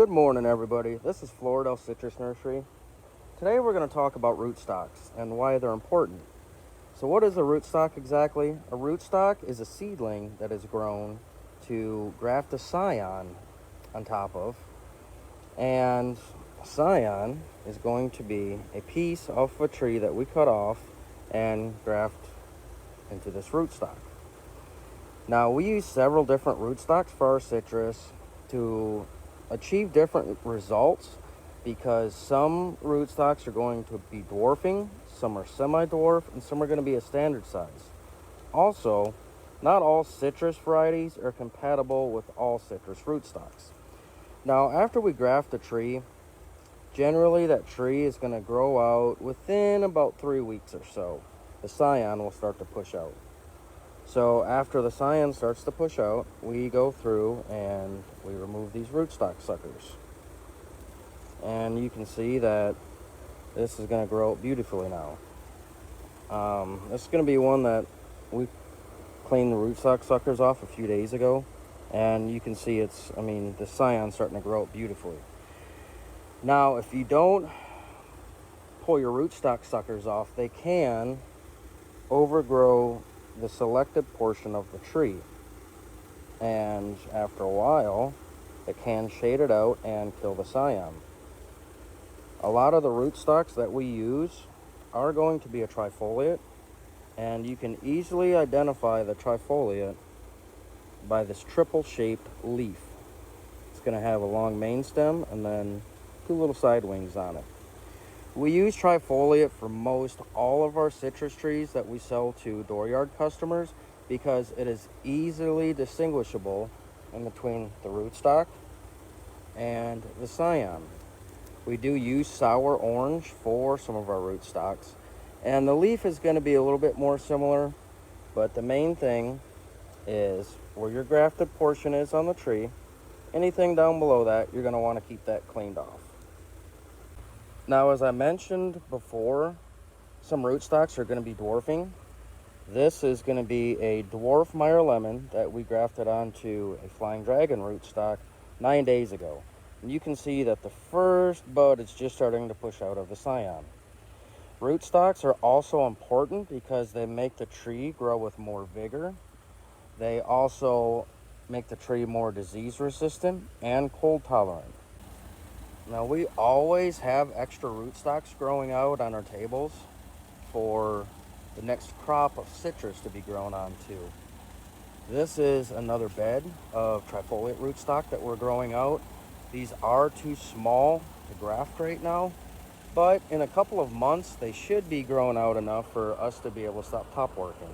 Good morning, everybody. This is Floridel Citrus Nursery. Today we're going to talk about rootstocks and why they're important. So what is a rootstock exactly? A rootstock is a seedling that is grown to graft a scion on top of. And a scion is going to be a piece of a tree that we cut off and graft into this rootstock. Now, we use several different rootstocks for our citrus to achieve different results because some rootstocks are going to be dwarfing, some are semi-dwarf, and some are going to be a standard size. Also, not all citrus varieties are compatible with all citrus rootstocks. Now, after we graft a tree, generally that tree is going to grow out within about 3 weeks or so. The scion will start to push out. So after the scion starts to push out, we go through and we remove these rootstock suckers. And you can see that this is going to grow beautifully now. This is going to be one that we cleaned the rootstock suckers off a few days ago. And you can see the scion's starting to grow up beautifully. Now, if you don't pull your rootstock suckers off, they can overgrow the selected portion of the tree, and after a while it can shade it out and kill the scion. A lot of the rootstocks that we use are going to be a trifoliate, and you can easily identify the trifoliate by this triple shaped leaf. It's going to have a long main stem and then 2 little side wings on it. We use trifoliate for most all of our citrus trees that we sell to dooryard customers because it is easily distinguishable in between the rootstock and the scion. We do use sour orange for some of our rootstocks, and the leaf is going to be a little bit more similar, but the main thing is where your grafted portion is on the tree. Anything down below that, you're going to want to keep that cleaned off. Now, as I mentioned before, some rootstocks are going to be dwarfing. This is going to be a dwarf Meyer lemon that we grafted onto a flying dragon rootstock 9 days ago. And you can see that the first bud is just starting to push out of the scion. Rootstocks are also important because they make the tree grow with more vigor. They also make the tree more disease resistant and cold tolerant. Now, we always have extra rootstocks growing out on our tables for the next crop of citrus to be grown on too. This is another bed of trifoliate rootstock that we're growing out. These are too small to graft right now, but in a couple of months they should be grown out enough for us to be able to stop top working.